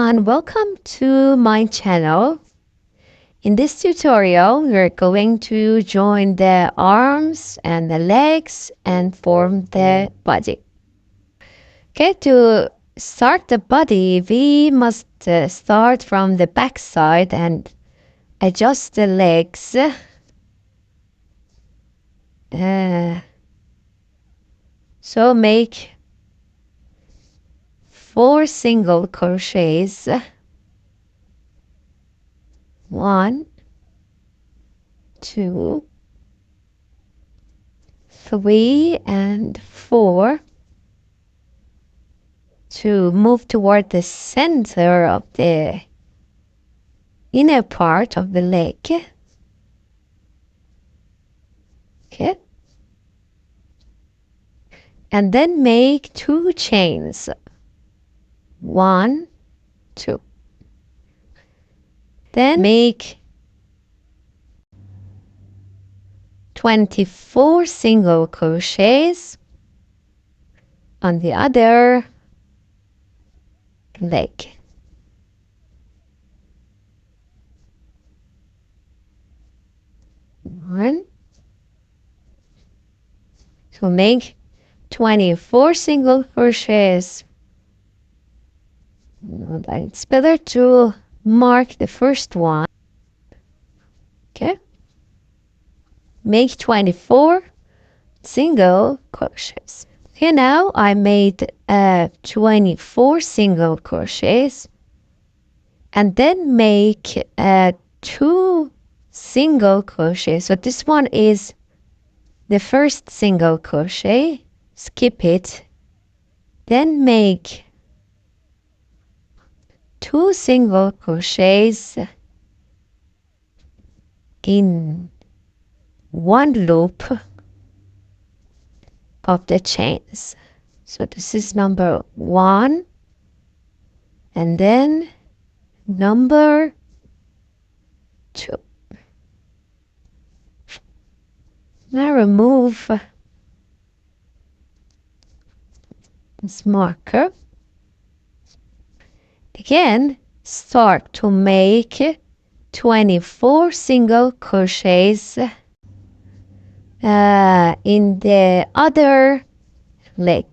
everyone, welcome to my channel. In this tutorial, we're going to join the arms and the legs and form the body. Okay, to start the body, we must start from the back side and adjust the legs. So make 4 single crochets. 1, 2, 3, and 4 to move toward the center of the inner part of the leg. Okay. And then make 2 chains. 1, 2. Then make 24 single crochets on the other leg. One. So make 24 single crochets. But it's better to mark the first one. Okay. Make 24 single crochets. Okay, now I made 24 single crochets and then make 2 single crochets. So this one is the first single crochet. Skip it. Then make 2 single crochets in one loop of the chains. So this is number 1 and then number 2. Now remove this marker. Again, start to make 24 single crochets in the other leg.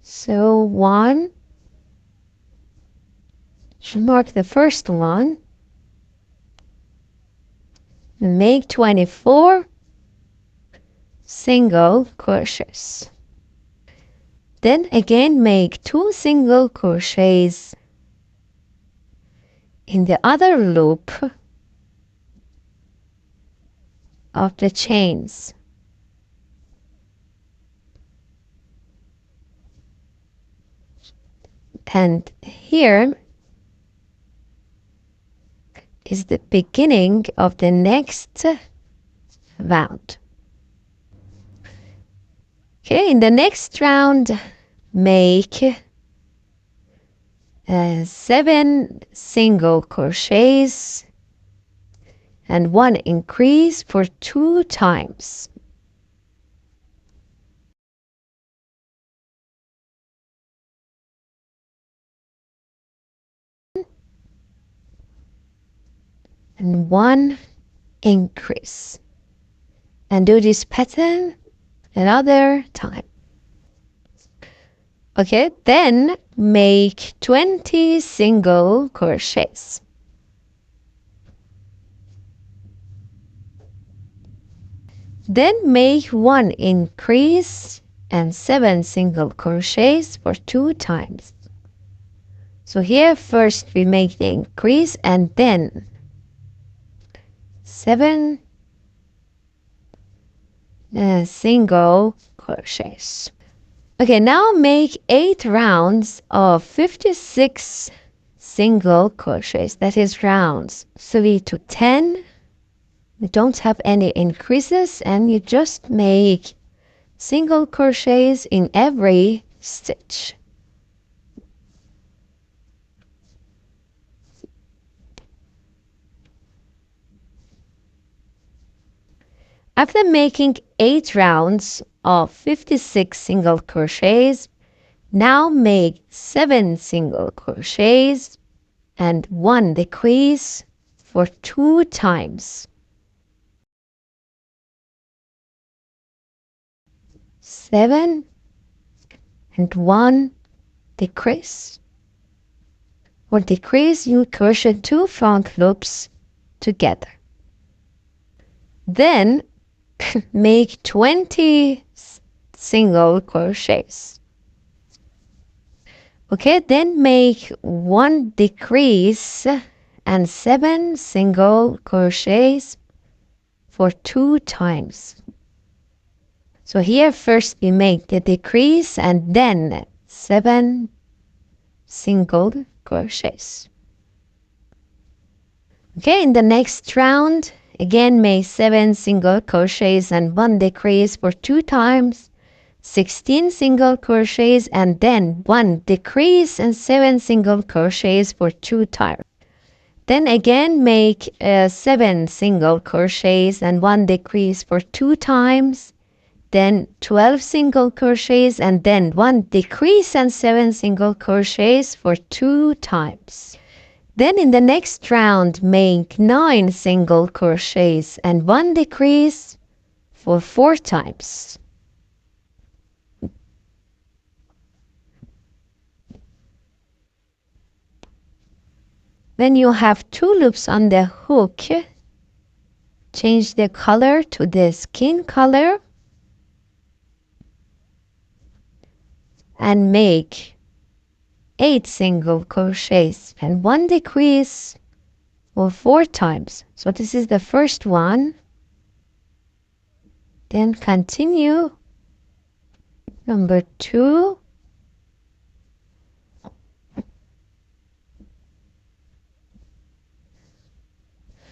So 1, mark the first one, and make 24 single crochets. Then again make 2 single crochets in the other loop of the chains. And here is the beginning of the next round. Okay, in the next round, make 7 single crochets and 1 increase for 2 times. And 1 increase. And do this pattern another time. Okay, then make 20 single crochets. Then make 1 increase and 7 single crochets for 2 times. So here first we make the increase and then 7 single crochets. Okay, now make 8 rounds of 56 single crochets. That is rounds 3 to 10. You don't have any increases and you just make single crochets in every stitch. After making 8 rounds of 56 single crochets, Now make 7 single crochets and 1 decrease for 2 times. 7 and 1 decrease. For decrease, you crochet 2 front loops together. Then make 20 single crochets. Okay, then make 1 decrease and 7 single crochets for 2 times. So here first we make the decrease and then 7 single crochets. Okay, in the next round, again make 7 single crochets and 1 decrease for 2 times, 16 single crochets and then 1 decrease and 7 single crochets for 2 times. Then again make 7 single crochets and 1 decrease for 2 times, then 12 single crochets and then 1 decrease and 7 single crochets for 2 times. Then in the next round, make 9 single crochets and 1 decrease for 4 times. Then you have 2 loops on the hook. Change the color to the skin color and make 8 single crochets and 1 decrease for 4 times. So this is the first one. Then continue. Number 2.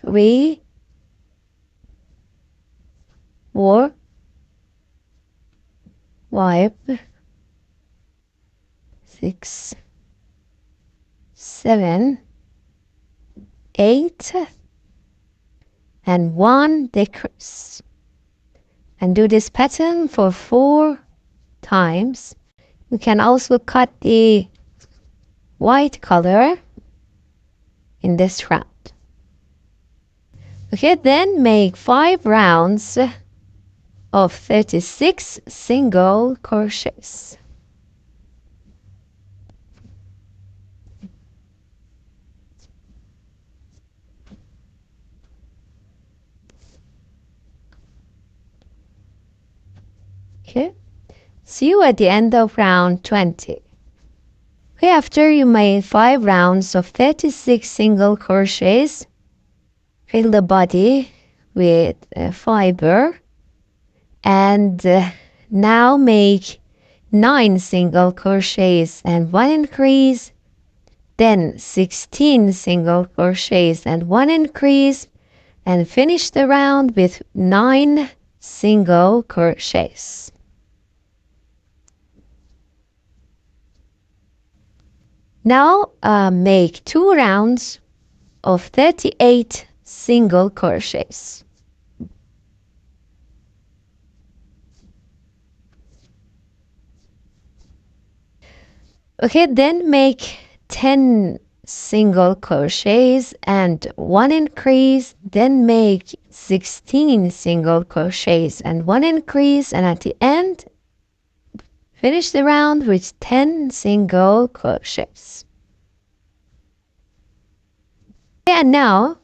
Three, 4, 5, 6, 7, 8, and 1 decrease. And do this pattern for 4 times. You can also cut the white color in this round. Okay, then make 5 rounds of 36 single crochets. Okay, see you at the end of round 20. Okay, after you made 5 rounds of 36 single crochets, fill the body with fiber and now make 9 single crochets and 1 increase, then 16 single crochets and 1 increase, and finish the round with 9 single crochets. Now make 2 rounds of 38 single crochets. Okay, then make 10 single crochets and 1 increase, then make 16 single crochets and 1 increase, and at the end finish the round with 10 single crochets. And now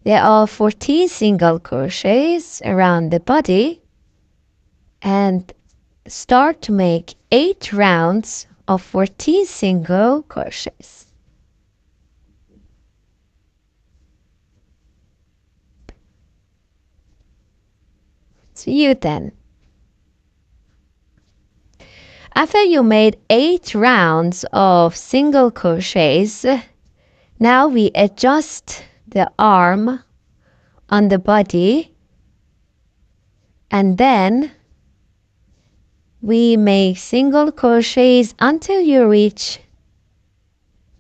there are 14 single crochets around the body, and start to make 8 rounds of 14 single crochets. See you then. After you made 8 rounds of single crochets, now we adjust the arm on the body, and then we make single crochets until you reach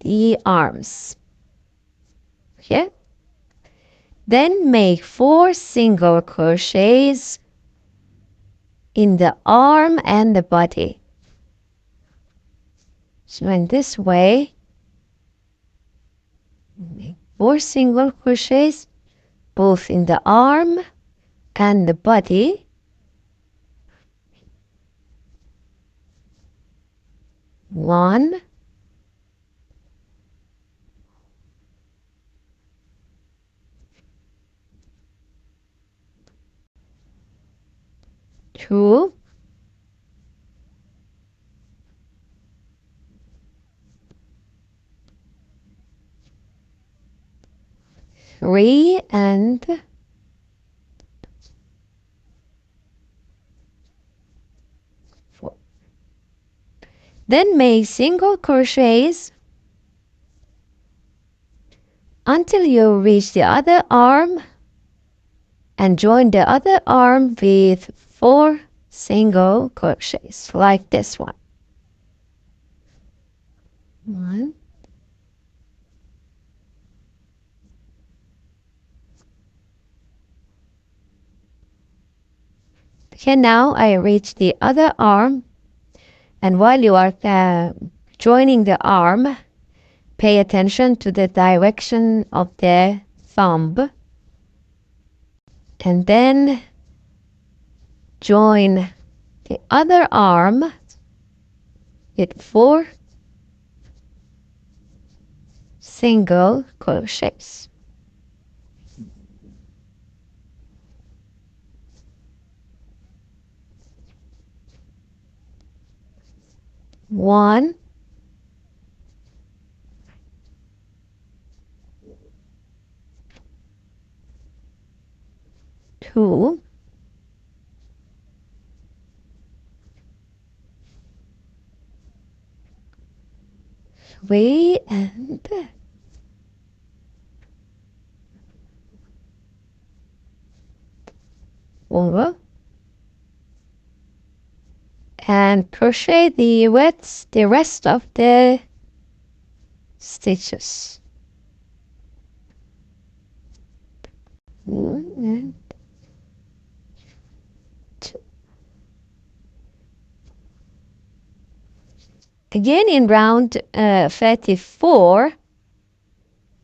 the arms. Okay? Then make 4 single crochets in the arm and the body. So in this way, make 4 single crochets both in the arm and the body. 1, 2, 3, and 4. Then make single crochets until you reach the other arm and join the other arm with 4 single crochets like this one. 1, 2. Okay, now I reach the other arm, and while you are joining the arm, pay attention to the direction of the thumb, and then join the other arm with 4 single crochets. 1, 2, 3, and 4. And crochet the rest of the stitches. 1 and 2. Again, in round 34,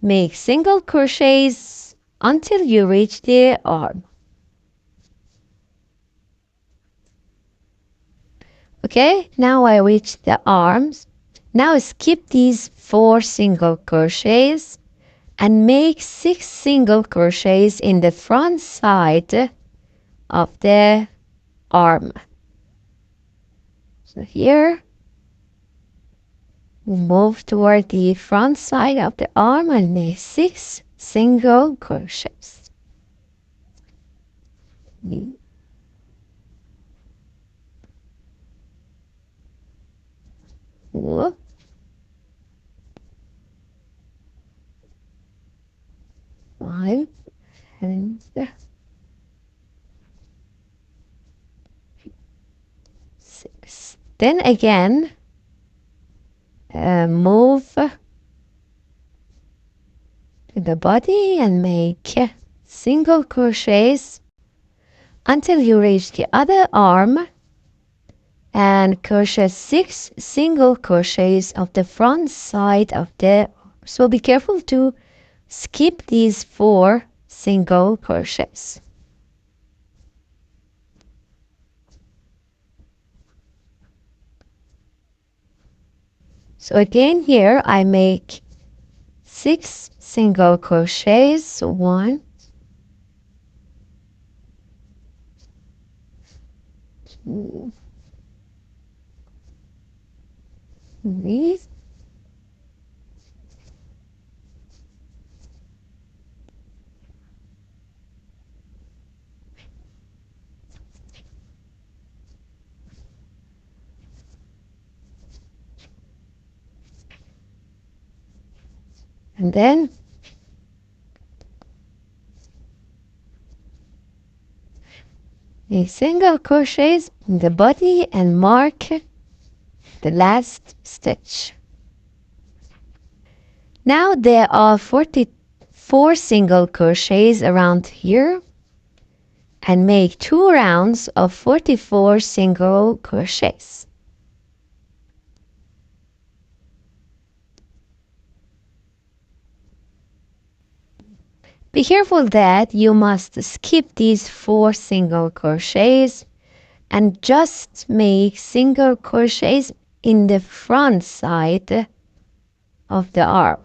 make single crochets until you reach the arm. Okay, now I reach the arms. Now skip these 4 single crochets and make 6 single crochets in the front side of the arm. So here, move toward the front side of the arm and make 6 single crochets. 4, 5, and 6. Then again, move to the body and make single crochets until you reach the other arm, and crochet 6 single crochets of the front side of the. So be careful to skip these 4 single crochets. So again here I make 6 single crochets. 1, 2, 3, 4. And then make single crochets in the body and mark the last stitch. Now there are 44 single crochets around here, and make 2 rounds of 44 single crochets. Be careful that you must skip these 4 single crochets and just make single crochets in the front side of the arm.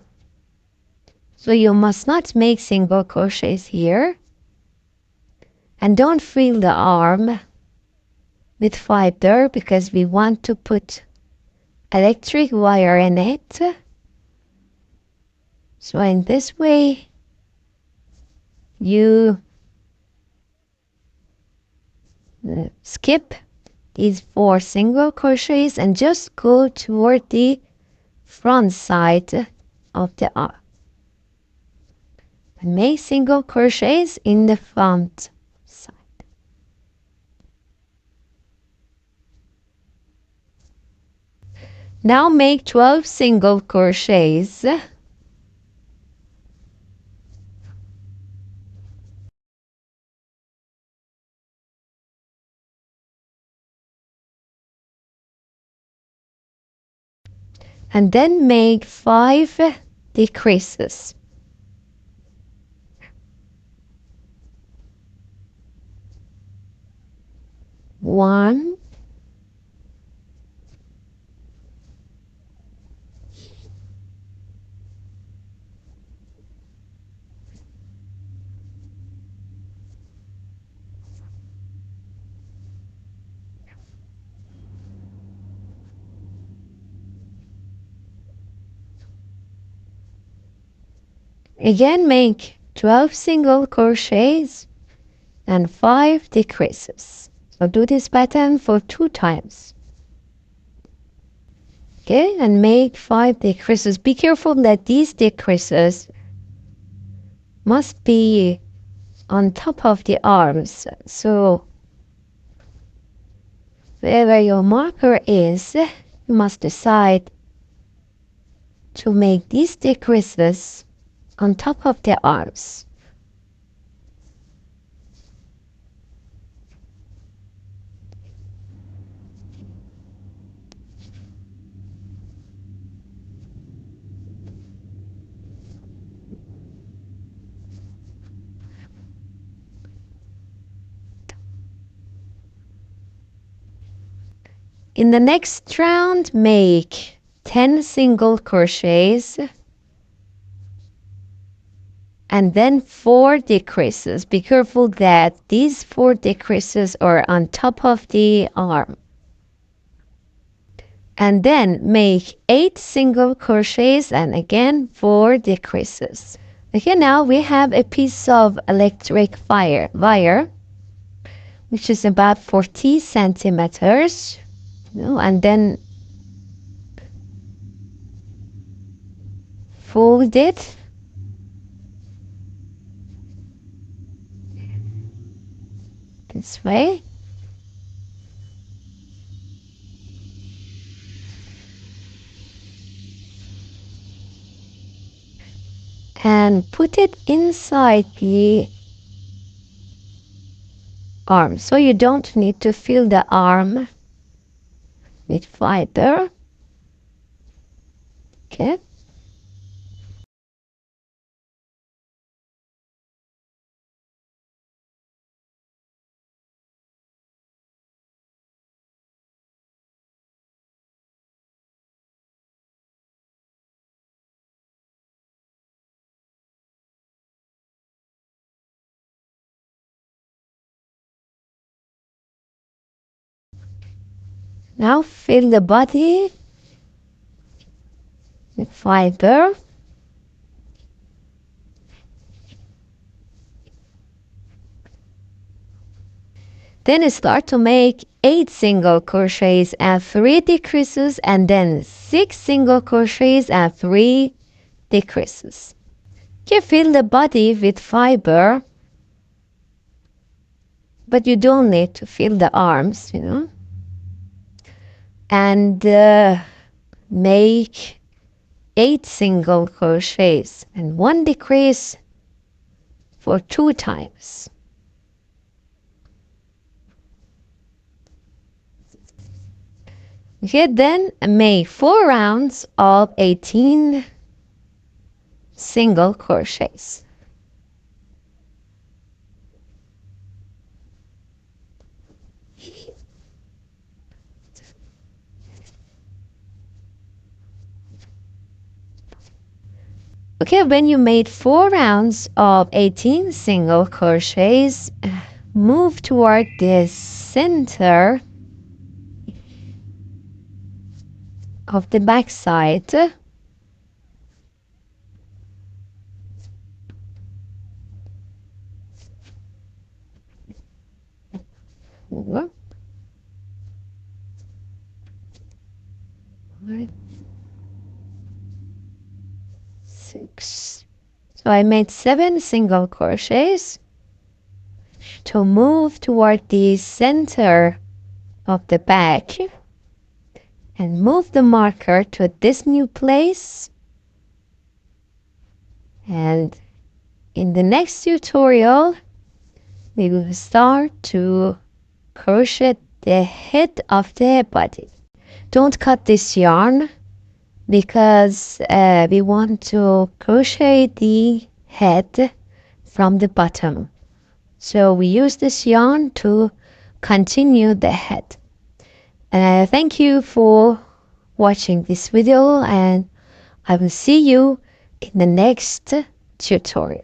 So you must not make single crochets here. And don't fill the arm with fiber because we want to put electric wire in it. So in this way, you skip these 4 single crochets and just go toward the front side of the arm. And make single crochets in the front side. Now make 12 single crochets. And then make 5 decreases. 1, 'Again make 12 single crochets and 5 decreases. So do this pattern for 2 times. Okay, and make 5 decreases. Be careful that these decreases must be on top of the arms. So wherever your marker is, you must decide to make these decreases on top of the arms. In the next round, make 10 single crochets and then 4 decreases. Be careful that these 4 decreases are on top of the arm. And then make 8 single crochets and again 4 decreases. Okay, now we have a piece of electric wire, which is about 40 centimeters. And then fold it this way. And put it inside the arm. So you don't need to fill the arm with fiber. Okay. Now fill the body with fiber. Then start to make 8 single crochets and 3 decreases and then 6 single crochets and 3 decreases. You fill the body with fiber, but you don't need to fill the arms, And make 8 single crochets and 1 decrease for 2 times. Okay, then make 4 rounds of 18 single crochets. Okay, when you made 4 rounds of 18 single crochets, move toward the center of the back side. Four, 5, 6. So I made 7 single crochets to move toward the center of the back and move the marker to this new place. And in the next tutorial, we will start to crochet the head of the body. Don't cut this yarn because we want to crochet the head from the bottom. So we use this yarn to continue the head. Thank you for watching this video, and I will see you in the next tutorial.